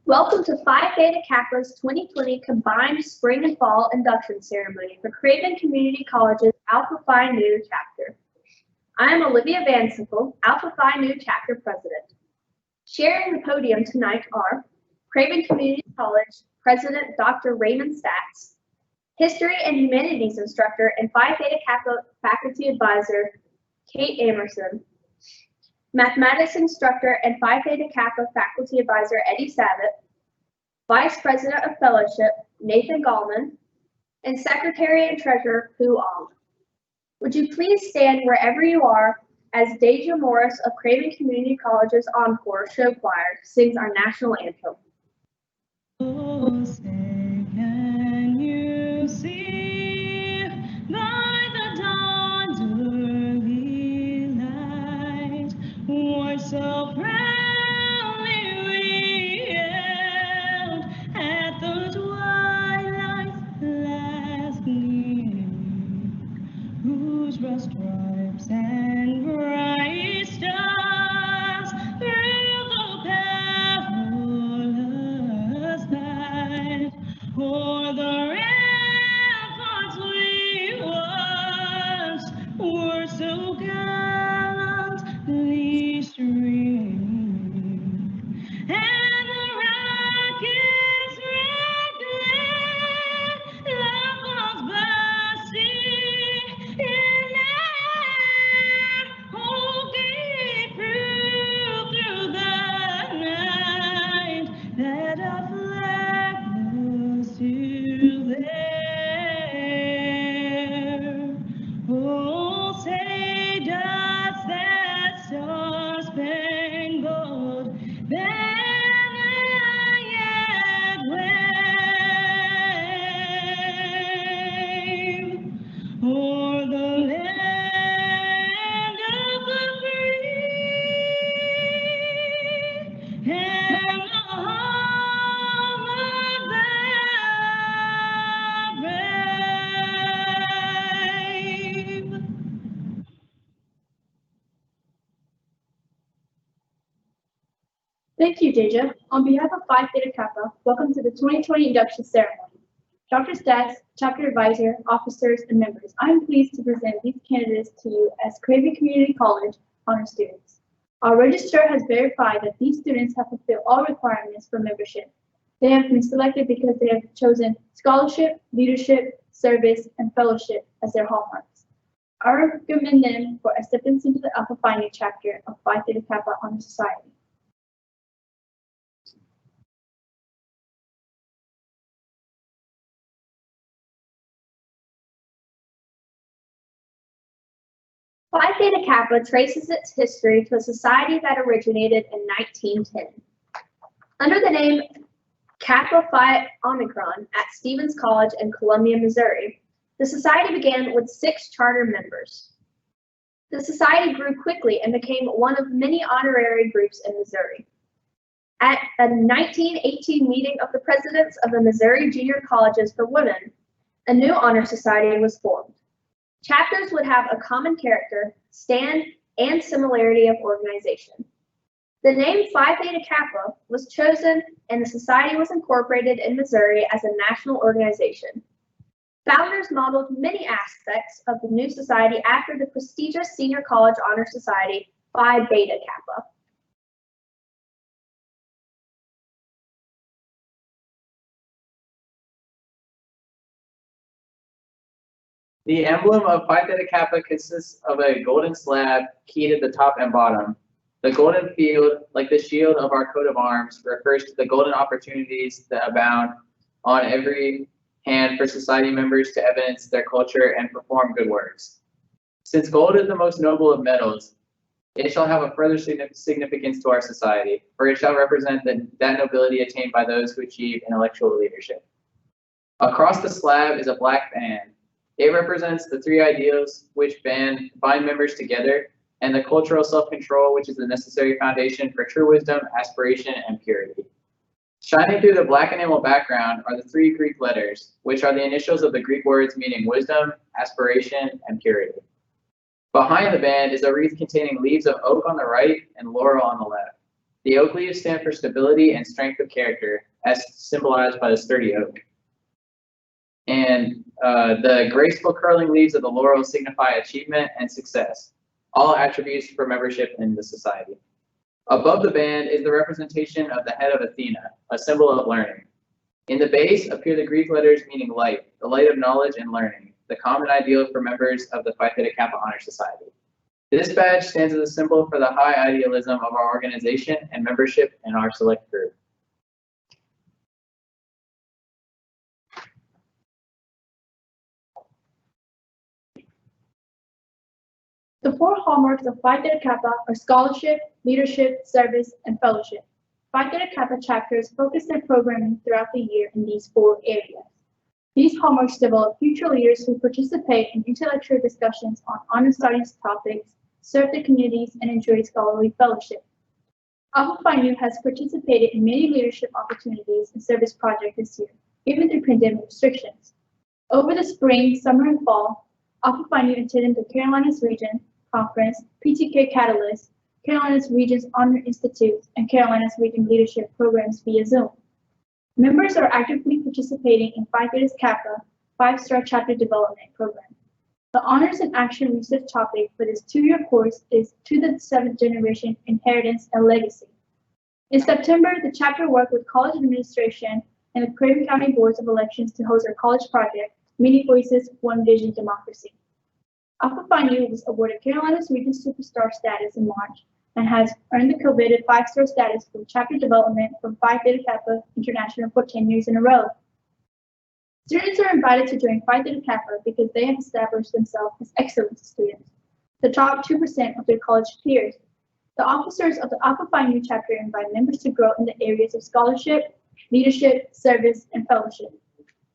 Welcome to Phi Theta Kappa's 2020 Combined Spring and Fall Induction Ceremony for Craven Community College's Alpha Phi Nu Chapter. I am Olivia Van Sickle, Alpha Phi Nu Chapter President. Sharing the podium tonight are Craven Community College President Dr. Raymond Staats, History and Humanities Instructor and Phi Theta Kappa Faculty Advisor Kate Amerson, Mathematics Instructor and Phi Theta Kappa Faculty Advisor Eddie Sabat, Vice President of Fellowship Nathan Gallman, and Secretary and Treasurer Phu Aung. Would you please stand wherever you are as Deja Morris of Craven Community College's Encore Show Choir sings our national anthem. Oh, say can you see by the dawn's early light what so proudly we hailed at the twilight's last gleaming, whose rough stripes and bright stars thrill the perilous night, o'er the ramparts we watched were so gallantly streaming, and the rocket's red glare love was bursting in air. Oh, gave proof through the night that our flag was still there. Oh, say does that star-spangled banner yet wave o'er the land of the free and the home of the brave? Thank you, Deja. On behalf of Phi Theta Kappa, welcome to the 2020 induction ceremony. Dr. Staats, Chapter Advisor, officers, and members, I am pleased to present these candidates to you as Craven Community College honor students. Our registrar has verified that these students have fulfilled all requirements for membership. They have been selected because they have chosen scholarship, leadership, service, and fellowship as their hallmarks. I recommend them for acceptance into the Alpha Phi Nu chapter of Phi Theta Kappa Honor Society. Phi Theta Kappa traces its history to a society that originated in 1910. Under the name Kappa Phi Omicron at Stevens College in Columbia, Missouri, the society began with 6 charter members. The society grew quickly and became one of many honorary groups in Missouri. At a 1918 meeting of the presidents of the Missouri Junior Colleges for Women, a new honor society was formed. Chapters would have a common character, stand, and similarity of organization. The name Phi Theta Kappa was chosen and the society was incorporated in Missouri as a national organization. Founders modeled many aspects of the new society after the prestigious Senior College Honor Society, Phi Beta Kappa. The emblem of Phi Theta Kappa consists of a golden slab keyed at the top and bottom. The golden field, like the shield of our coat of arms, refers to the golden opportunities that abound on every hand for society members to evidence their culture and perform good works. Since gold is the most noble of metals, it shall have a further significance to our society, for it shall represent that nobility attained by those who achieve intellectual leadership. Across the slab is a black band. It represents the 3 ideals which bind members together, and the cultural self-control which is the necessary foundation for true wisdom, aspiration, and purity. Shining through the black enamel background are the 3 Greek letters, which are the initials of the Greek words meaning wisdom, aspiration, and purity. Behind the band is a wreath containing leaves of oak on the right and laurel on the left. The oak leaves stand for stability and strength of character, as symbolized by the sturdy oak. And the graceful curling leaves of the laurel signify achievement and success, all attributes for membership in the society. Above the band is the representation of the head of Athena, a symbol of learning. In the base appear the Greek letters meaning light, the light of knowledge and learning, the common ideal for members of the Phi Theta Kappa Honor Society. This badge stands as a symbol for the high idealism of our organization and membership in our select group. The four hallmarks of Phi Theta Kappa are scholarship, leadership, service, and fellowship. Phi Theta Kappa chapters focus their programming throughout the year in these four areas. These hallmarks develop future leaders who participate in intellectual discussions on honor studies topics, serve the communities, and enjoy scholarly fellowship. Alpha Phi Nu has participated in many leadership opportunities and service projects this year, even through pandemic restrictions. Over the spring, summer, and fall, Alpha Phi Nu attended the Carolinas Region Conference, PTK Catalyst, Carolinas Region's Honor Institute, and Carolinas Region Leadership Programs via Zoom. Members are actively participating in Phi Theta Kappa 5-Star Chapter Development Program. The Honors in Action research topic for this 2-year course is To the Seventh Generation, Inheritance and Legacy. In September, the chapter worked with college administration and the Craven County Boards of Elections to host our college project, Many Voices, One Vision Democracy. Alpha Phi Nu was awarded Carolinas Region Superstar status in March and has earned the coveted 5-star status for chapter development from Phi Theta Kappa International for 10 years in a row. Students are invited to join Phi Theta Kappa because they have established themselves as excellent students, the top 2% of their college peers. The officers of the Alpha Phi Nu chapter invite members to grow in the areas of scholarship, leadership, service, and fellowship.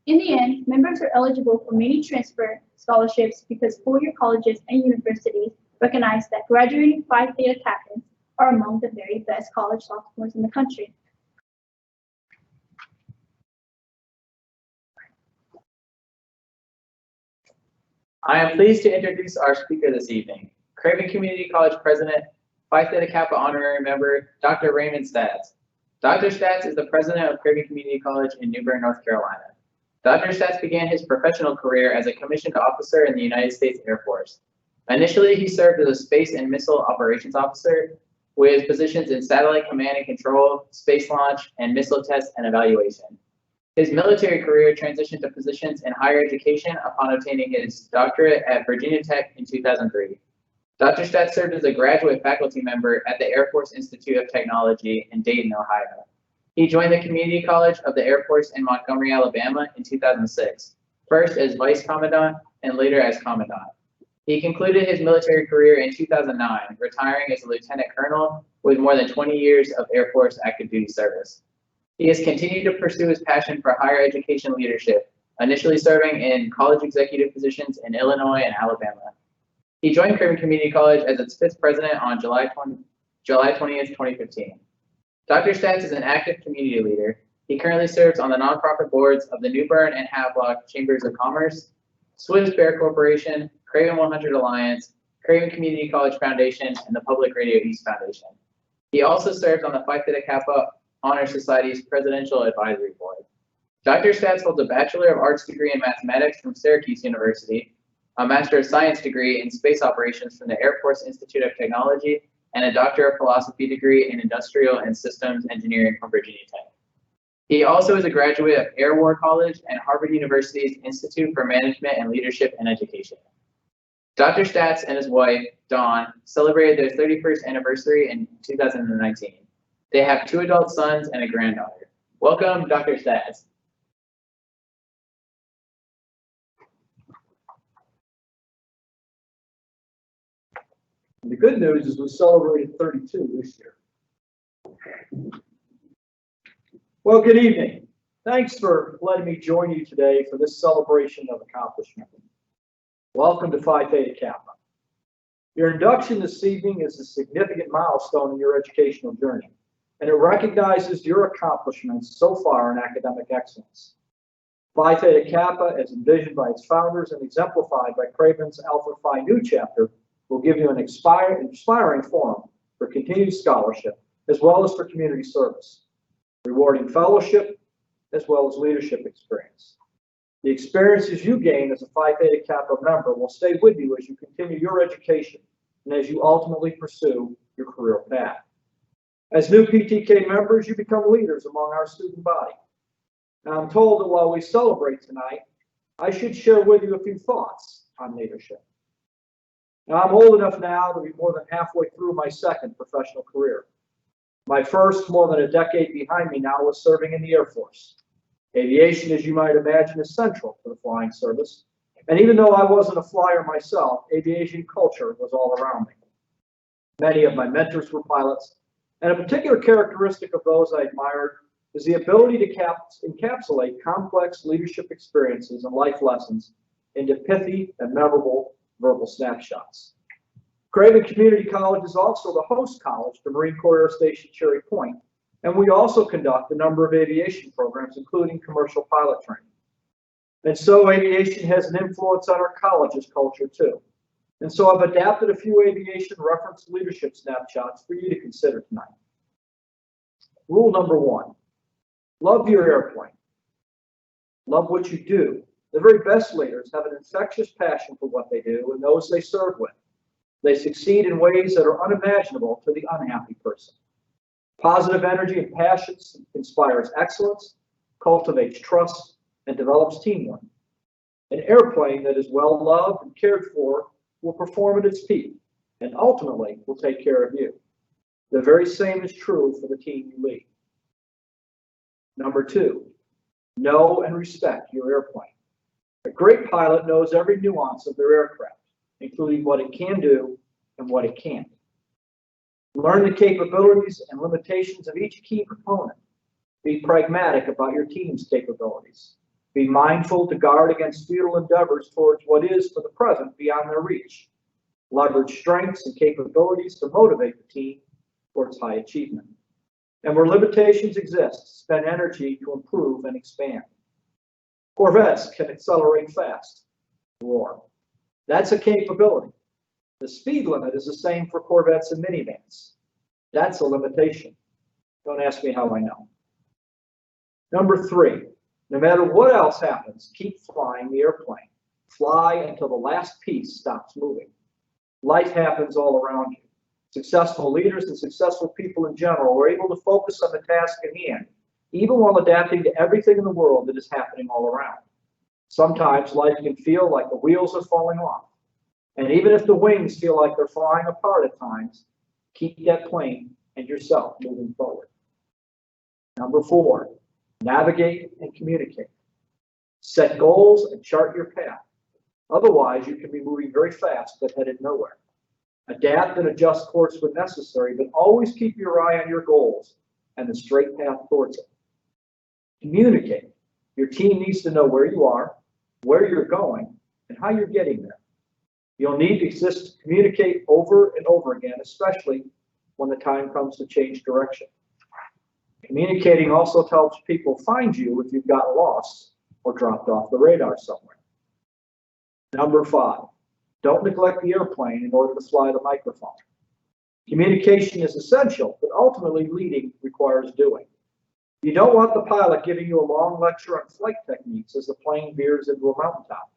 In the end, members are eligible for many transfer scholarships because 4-year colleges and universities recognize that graduating Phi Theta Kappans are among the very best college sophomores in the country. I am pleased to introduce our speaker this evening, Craven Community College President, Phi Theta Kappa Honorary Member, Dr. Raymond Staats. Dr. Staats is the president of Craven Community College in New Bern, North Carolina. Dr. Staats began his professional career as a commissioned officer in the United States Air Force. Initially, he served as a Space and Missile Operations Officer with positions in satellite command and control, space launch, and missile test and evaluation. His military career transitioned to positions in higher education upon obtaining his doctorate at Virginia Tech in 2003. Dr. Staats served as a graduate faculty member at the Air Force Institute of Technology in Dayton, Ohio. He joined the Community College of the Air Force in Montgomery, Alabama in 2006, first as Vice Commandant and later as Commandant. He concluded his military career in 2009, retiring as a Lieutenant Colonel with more than 20 years of Air Force active duty service. He has continued to pursue his passion for higher education leadership, initially serving in college executive positions in Illinois and Alabama. He joined Craven Community College as its 5th president on July 20th, 2015. Dr. Staats is an active community leader. He currently serves on the nonprofit boards of the New Bern and Havelock Chambers of Commerce, Swiss Bear Corporation, Craven 100 Alliance, Craven Community College Foundation, and the Public Radio East Foundation. He also serves on the Phi Theta Kappa Honor Society's Presidential Advisory Board. Dr. Staats holds a Bachelor of Arts degree in Mathematics from Syracuse University, a Master of Science degree in Space Operations from the Air Force Institute of Technology, and a Doctor of Philosophy degree in Industrial and Systems Engineering from Virginia Tech. He also is a graduate of Air War College and Harvard University's Institute for Management and Leadership in Education. Dr. Staats and his wife, Dawn, celebrated their 31st anniversary in 2019. They have 2 adult sons and a granddaughter. Welcome, Dr. Staats. The good news is we celebrated 32 this year. Well, good evening. Thanks for letting me join you today for this celebration of accomplishment. Welcome to Phi Theta Kappa. Your induction this evening is a significant milestone in your educational journey, and it recognizes your accomplishments so far in academic excellence. Phi Theta Kappa, as envisioned by its founders and exemplified by Craven's Alpha Phi Nu chapter, will give you an inspiring forum for continued scholarship as well as for community service, rewarding fellowship as well as leadership experience. The experiences you gain as a Phi Theta Kappa member will stay with you as you continue your education and as you ultimately pursue your career path. As new PTK members, you become leaders among our student body. Now, I'm told that while we celebrate tonight, I should share with you a few thoughts on leadership. Now, I'm old enough now to be more than halfway through my second professional career. My first, more than a decade behind me now, was serving in the Air Force. Aviation, as you might imagine, is central to the flying service. And even though I wasn't a flyer myself, aviation culture was all around me. Many of my mentors were pilots, and a particular characteristic of those I admired is the ability to encapsulate complex leadership experiences and life lessons into pithy and memorable verbal snapshots. Craven Community College is also the host college to Marine Corps Air Station Cherry Point, and we also conduct a number of aviation programs, including commercial pilot training. And so aviation has an influence on our college's culture too. And so I've adapted a few aviation reference leadership snapshots for you to consider tonight. Rule number 1, love your airplane. Love what you do. The very best leaders have an infectious passion for what they do and those they serve with. They succeed in ways that are unimaginable to the unhappy person. Positive energy and passion inspires excellence, cultivates trust, and develops teamwork. An airplane that is well loved and cared for will perform at its peak and ultimately will take care of you. The very same is true for the team you lead. Number 2, know and respect your airplane. A great pilot knows every nuance of their aircraft, including what it can do and what it can't. Learn the capabilities and limitations of each key component. Be pragmatic about your team's capabilities. Be mindful to guard against futile endeavors towards what is, for the present, beyond their reach. Leverage strengths and capabilities to motivate the team towards high achievement. And where limitations exist, spend energy to improve and expand. Corvettes can accelerate fast. Roar. That's a capability. The speed limit is the same for Corvettes and minivans. That's a limitation. Don't ask me how I know. Number 3, no matter what else happens, keep flying the airplane. Fly until the last piece stops moving. Life happens all around you. Successful leaders and successful people in general are able to focus on the task at hand, even while adapting to everything in the world that is happening all around. Sometimes life can feel like the wheels are falling off. And even if the wings feel like they're flying apart at times, keep that plane and yourself moving forward. Number 4, navigate and communicate. Set goals and chart your path. Otherwise, you can be moving very fast but headed nowhere. Adapt and adjust course when necessary, but always keep your eye on your goals and the straight path towards it. Communicate. Your team needs to know where you are, where you're going, and how you're getting there. You'll need to communicate over and over again, especially when the time comes to change direction. Communicating also helps people find you if you've got lost or dropped off the radar somewhere. Number 5, don't neglect the airplane in order to fly the microphone. Communication is essential, but ultimately leading requires doing. You don't want the pilot giving you a long lecture on flight techniques as the plane veers into a mountaintop,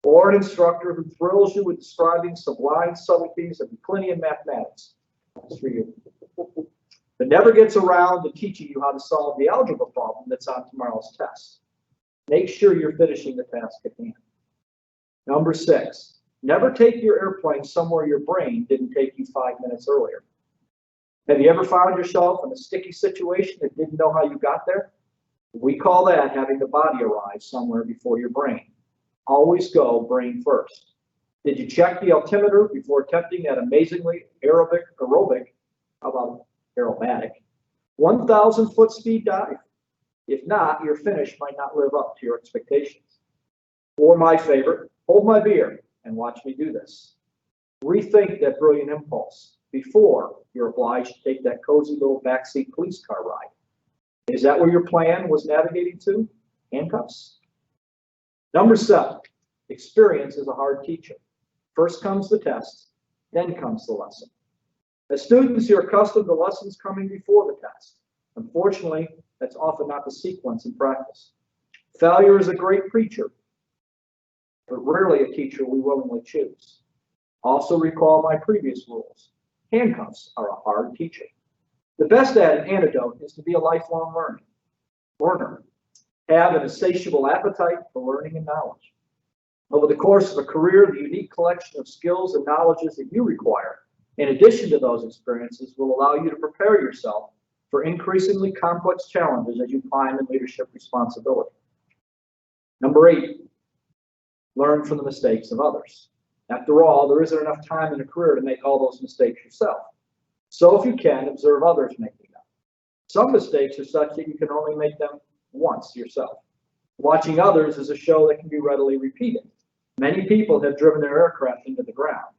or an instructor who thrills you with describing sublime subtleties of Euclidean mathematics. That's for you. But never gets around to teaching you how to solve the algebra problem that's on tomorrow's test. Make sure you're finishing the task at hand. Number 6, never take your airplane somewhere your brain didn't take you 5 minutes earlier. Have you ever found yourself in a sticky situation and didn't know how you got there? We call that having the body arrive somewhere before your brain. Always go brain first. Did you check the altimeter before attempting that amazingly aerobatic, how about aerobatic, 1,000-foot speed dive? If not, your finish might not live up to your expectations. Or my favorite, hold my beer and watch me do this. Rethink that brilliant impulse before you're obliged to take that cozy little backseat police car ride. Is that where your plan was navigating to? Handcuffs? Number 7, experience is a hard teacher. First comes the test, then comes the lesson. As students, you're accustomed to lessons coming before the test. Unfortunately, that's often not the sequence in practice. Failure is a great preacher, but rarely a teacher we willingly choose. Also recall my previous rules. Handcuffs are a hard teacher. The best antidote is to be a lifelong learner. Have an insatiable appetite for learning and knowledge. Over the course of a career, the unique collection of skills and knowledges that you require, in addition to those experiences, will allow you to prepare yourself for increasingly complex challenges as you climb in leadership responsibility. Number 8, learn from the mistakes of others. After all, there isn't enough time in a career to make all those mistakes yourself. So if you can, observe others making them. Some mistakes are such that you can only make them once yourself. Watching others is a show that can be readily repeated. Many people have driven their aircraft into the ground,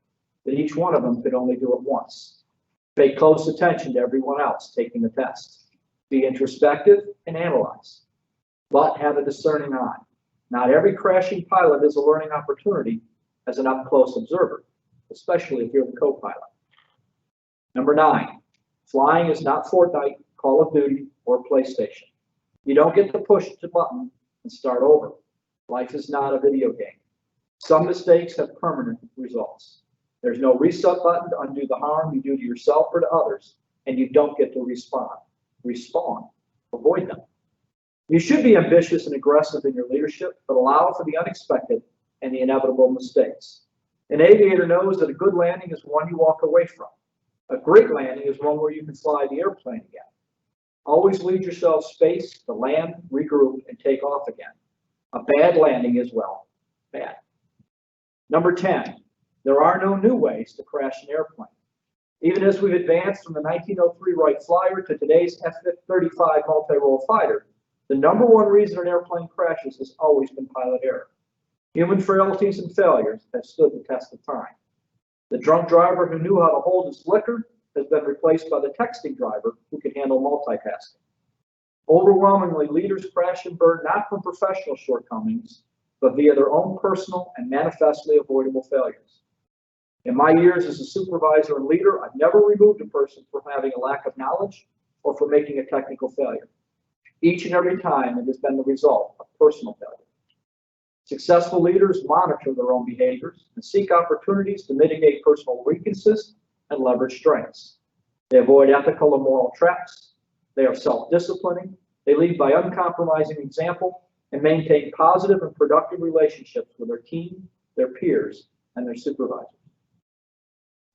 but each one of them could only do it once. Pay close attention to everyone else taking the test. Be introspective and analyze, but have a discerning eye. Not every crashing pilot is a learning opportunity as an up-close observer, especially if you're the co-pilot. Number 9, flying is not Fortnite, Call of Duty, or PlayStation. You don't get to push the button and start over. Life is not a video game. Some mistakes have permanent results. There's no reset button to undo the harm you do to yourself or to others, and you don't get to respawn. Avoid them. You should be ambitious and aggressive in your leadership, but allow for the unexpected and the inevitable mistakes. An aviator knows that a good landing is one you walk away from. A great landing is one where you can fly the airplane again. Always leave yourself space to land, regroup, and take off again. A bad landing is, well, bad. Number 10, there are no new ways to crash an airplane. Even as we've advanced from the 1903 Wright Flyer to today's F-35 multi-role fighter, the number one reason an airplane crashes has always been pilot error. Human frailties and failures have stood the test of time. The drunk driver who knew how to hold his liquor has been replaced by the texting driver who can handle multitasking. Overwhelmingly, leaders crash and burn not from professional shortcomings, but via their own personal and manifestly avoidable failures. In my years as a supervisor and leader, I've never removed a person for having a lack of knowledge or for making a technical failure. Each and every time, it has been the result of personal failure. Successful leaders monitor their own behaviors and seek opportunities to mitigate personal weaknesses and leverage strengths. They avoid ethical and moral traps. They are self-disciplining. They lead by uncompromising example and maintain positive and productive relationships with their team, their peers, and their supervisors.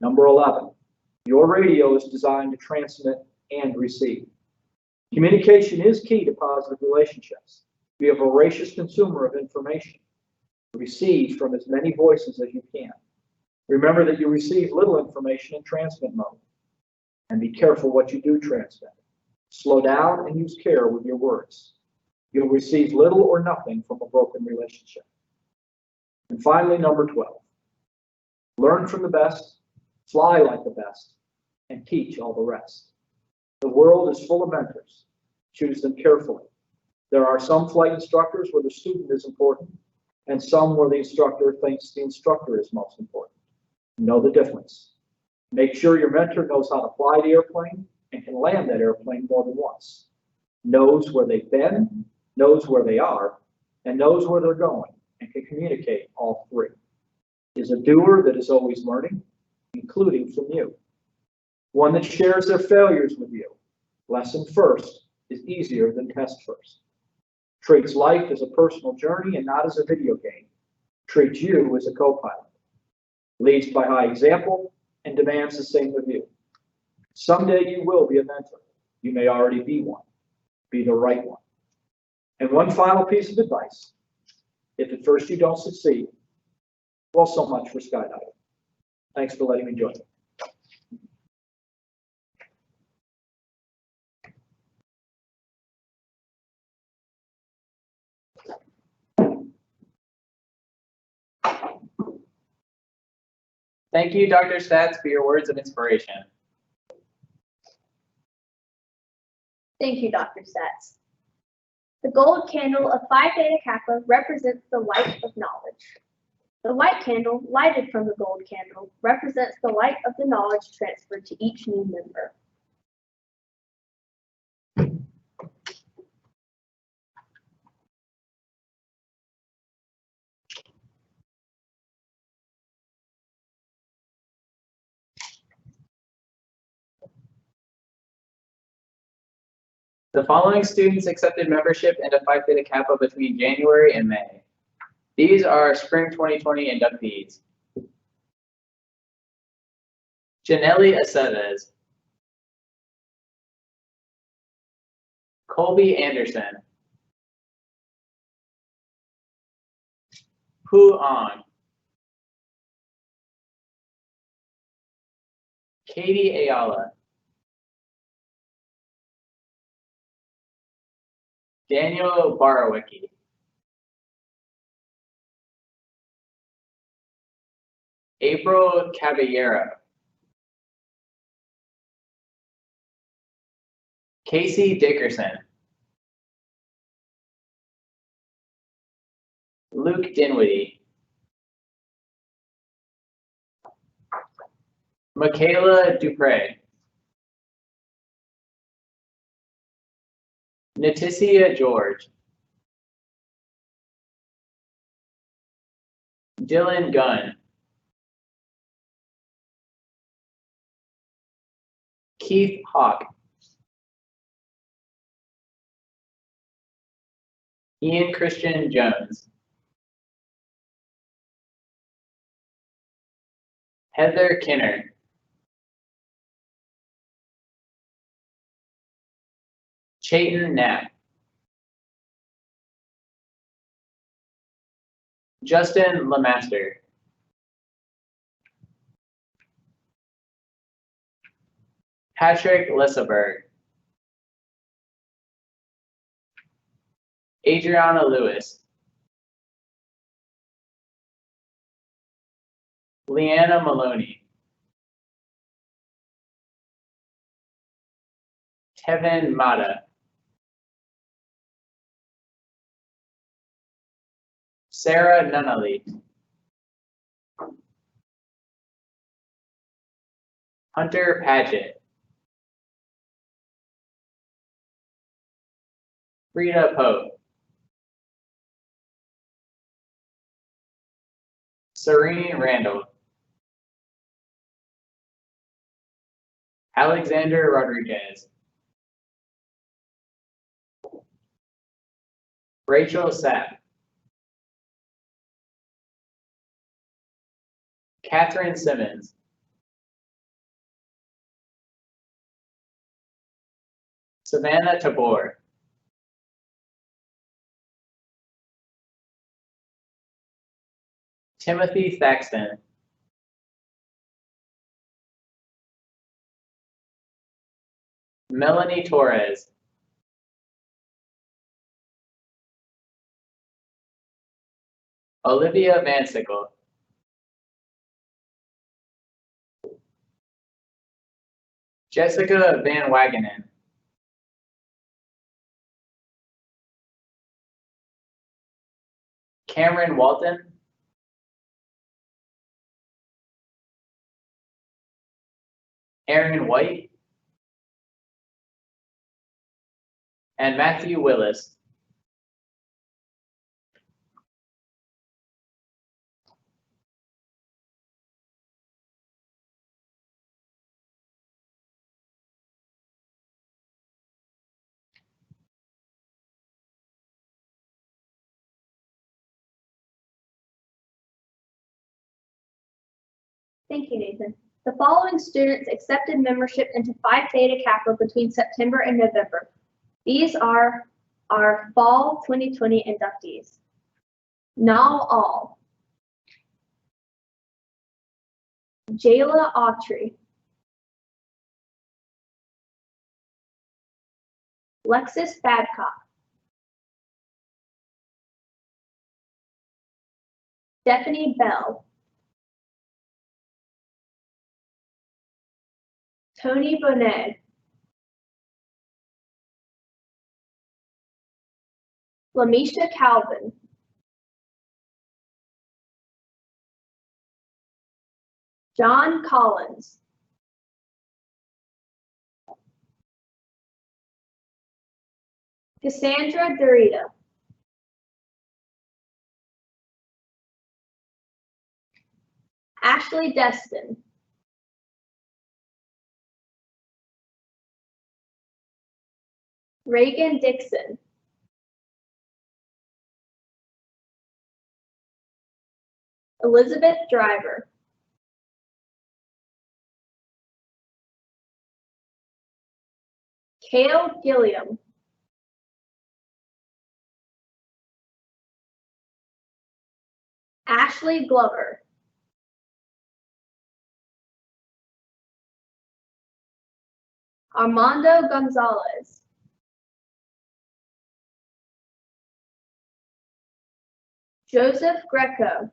Number 11, your radio is designed to transmit and receive. Communication is key to positive relationships. Be a voracious consumer of information. Receive from as many voices as you can. Remember that you receive little information in transmit mode. And be careful what you do transmit. Slow down and use care with your words. You'll receive little or nothing from a broken relationship. And finally, number 12, learn from the best, fly like the best, and teach all the rest. The world is full of mentors. Choose them carefully. There are some flight instructors where the student is important, and some where the instructor thinks the instructor is most important. Know the difference. Make sure your mentor knows how to fly the airplane and can land that airplane more than once. Knows where they've been, knows where they are, and knows where they're going, and can communicate all three. Is a doer that is always learning, including from you. One that shares their failures with you. Lesson first is easier than test first. Treats life as a personal journey and not as a video game. Treats you as a co-pilot. Leads by high example and demands the same of you. Someday you will be a mentor. You may already be one. Be the right one. And one final piece of advice. If at first you don't succeed, well, so much for skydiving. Thanks for letting me join you. Thank you, Dr. Staats, for your words of inspiration. Thank you, Dr. Staats. The gold candle of Phi Theta Kappa represents the light of knowledge. The white candle, lighted from the gold candle, represents the light of the knowledge transferred to each new member. The following students accepted membership into Phi Theta Kappa between January and May. These are spring 2020 inductees. Janelli Aceves, Colby Anderson, Phu Aung, Katie Ayala, Daniel Barawicki, April Caballero, Casey Dickerson, Luke Dinwiddie, Michaela Dupre, Naticia George, Dylan Gunn, Keith Hawk, Ian Christian Jones, Heather Kinner, Chayton Knapp, Justin Lemaster, Patrick Lissaberg, Adriana Lewis, Leanna Maloney, Tevin Mata, Sarah Nunnally, Hunter Padgett, Frida Pope, Serene Randall, Alexander Rodriguez, Rachel Sapp, Kathryn Simmons, Savannah Tabor, Timothy Thaxton, Melanie Torres, Olivia Van Sickle, Jessica Van Wagenen, Cameron Walton, Aaron White, and Matthew Willis. Thank you, Nathan. The following students accepted membership into Phi Theta Kappa between September and November. These are our fall 2020 inductees. Nal All, Jayla Autry, Lexus Babcock, Stephanie Bell, Tony Bonet, Lamisha Calvin, John Collins. Cassandra Dorita. Ashley Destin. Reagan Dixon. Elizabeth Driver. Cale Gilliam. Ashley Glover. Armando Gonzalez. Joseph Greco.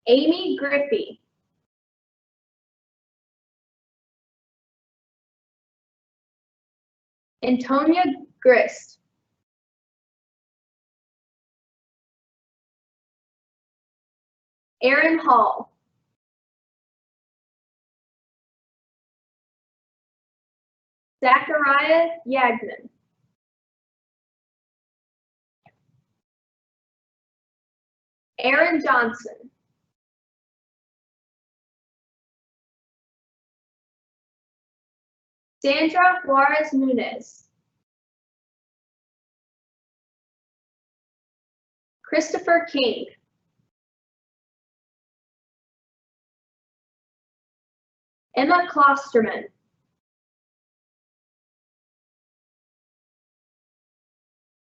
Amy Griffey. Antonia Grist. Aaron Hall. Zachariah Yagman. Aaron Johnson. Sandra Juarez Nunez. Christopher King. Emma Klosterman.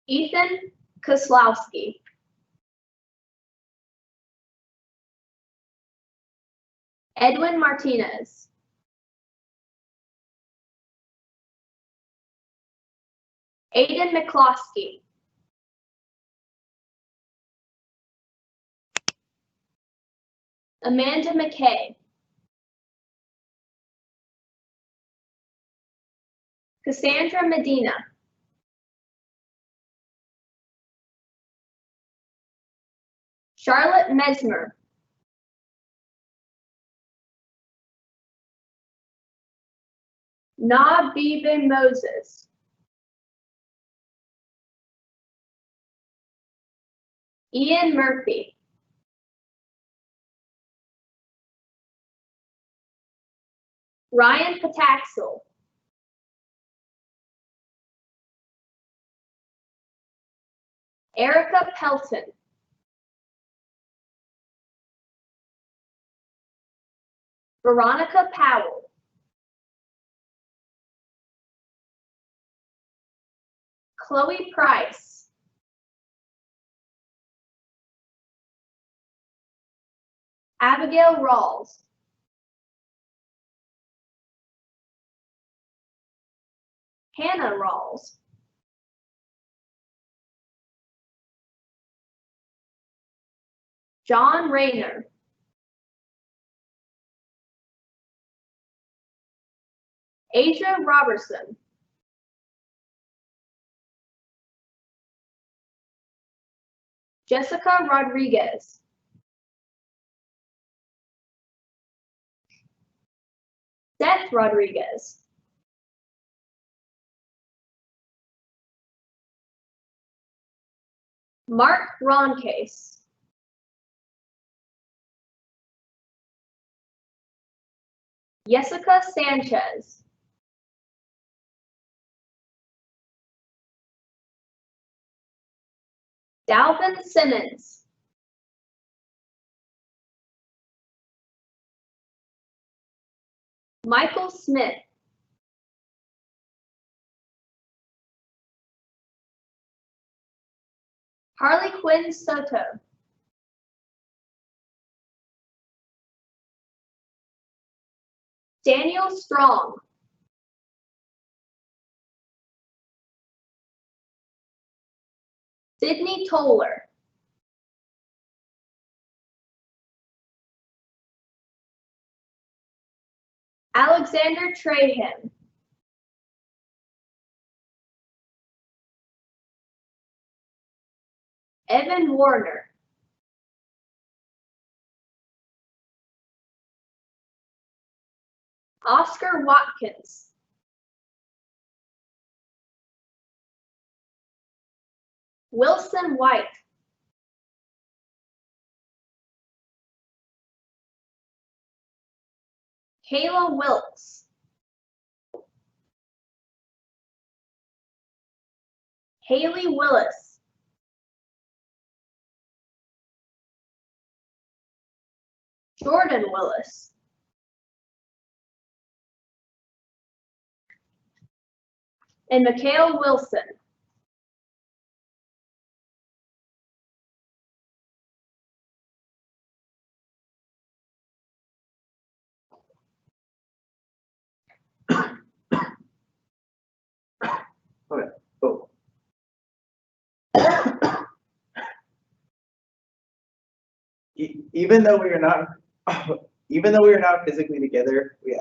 Ethan Koslowski. Edwin Martinez. Aiden McCloskey. Amanda McKay. Cassandra Medina. Charlotte Mesmer. Na Bibe Moses. Ian Murphy. Ryan Pataxel. Erica Pelton. Veronica Powell. Chloe Price. Abigail Rawls. Hannah Rawls. John Rayner. Asia Robertson. Jessica Rodriguez. Seth Rodriguez. Mark Roncase. Jessica Sanchez. Dalvin Simmons. Michael Smith. Harley Quinn Soto. Daniel Strong. Sydney Toller. Alexander Trahan. Evan Warner. Oscar Watkins. Wilson White. Kayla Wilkes. Haley Willis. Jordan Willis. And Mikhail Wilson. Okay, cool. Even though we are not, physically together, we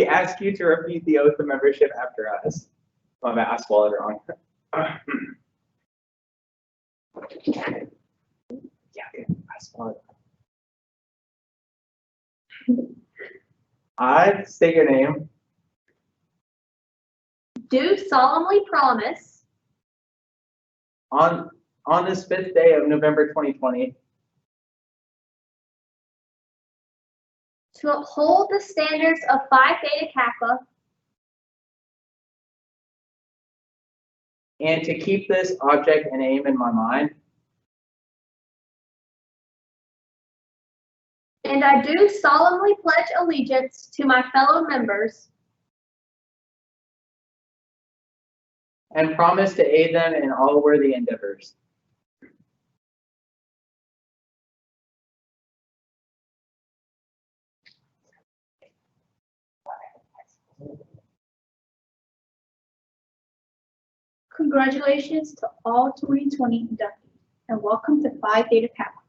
ask you to repeat the oath of membership after us. Oh, I swallowed it wrong. I swallowed it. I state your name. Do solemnly promise On this 5th day of November 2020, to uphold the standards of Phi Theta Kappa and to keep this object and aim in my mind, and I do solemnly pledge allegiance to my fellow members and promise to aid them in all worthy endeavors. Congratulations to all 2020 inductees and welcome to Phi Theta Kappa.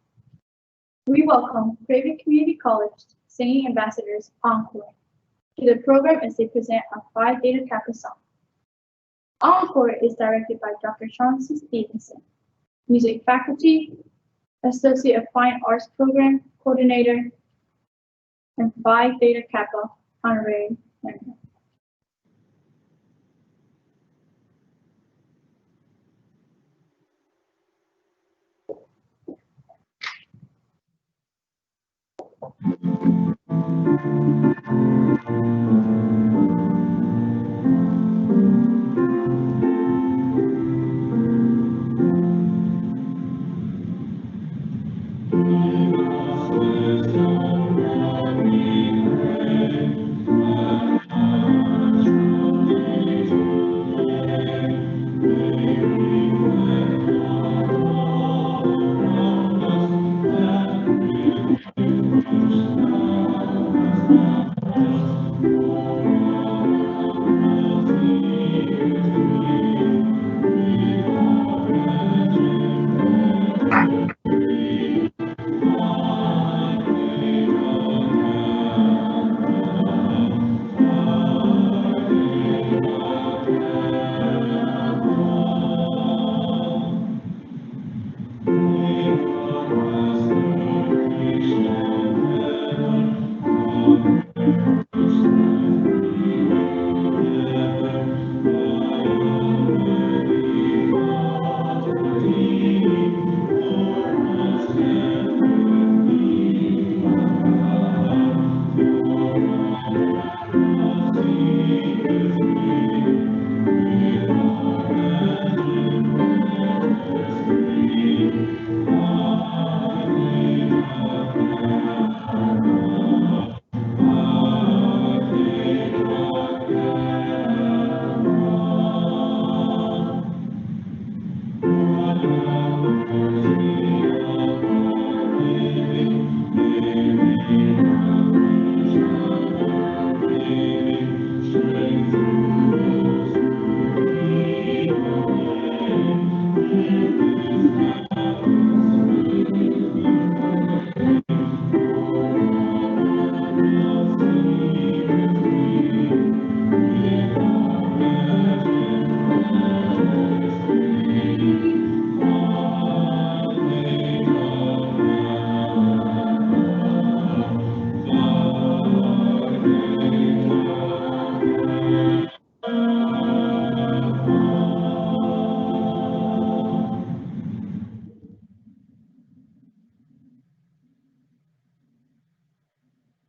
We welcome Craven Community College singing ambassadors Encore to the program as they present our Phi Theta Kappa song. Encore is directed by Dr. Chauncey Stevenson, Music Faculty, Associate of Fine Arts Program Coordinator, and Phi Theta Kappa Honorary Member.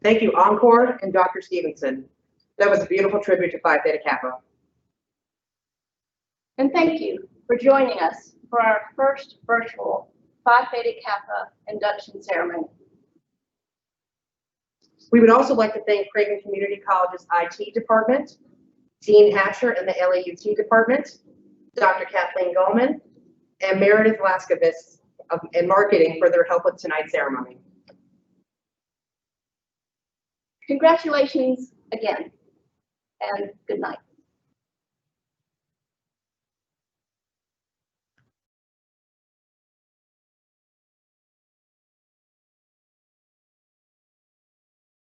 Thank you, Encore and Dr. Stevenson. That was a beautiful tribute to Phi Theta Kappa. And thank you for joining us for our first virtual Phi Theta Kappa induction ceremony. We would also like to thank Craven Community College's IT department, Dean Hatcher and the LAUT department, Dr. Kathleen Gallman, and Meredith Laskovitz in marketing for their help with tonight's ceremony. Congratulations again, and good night.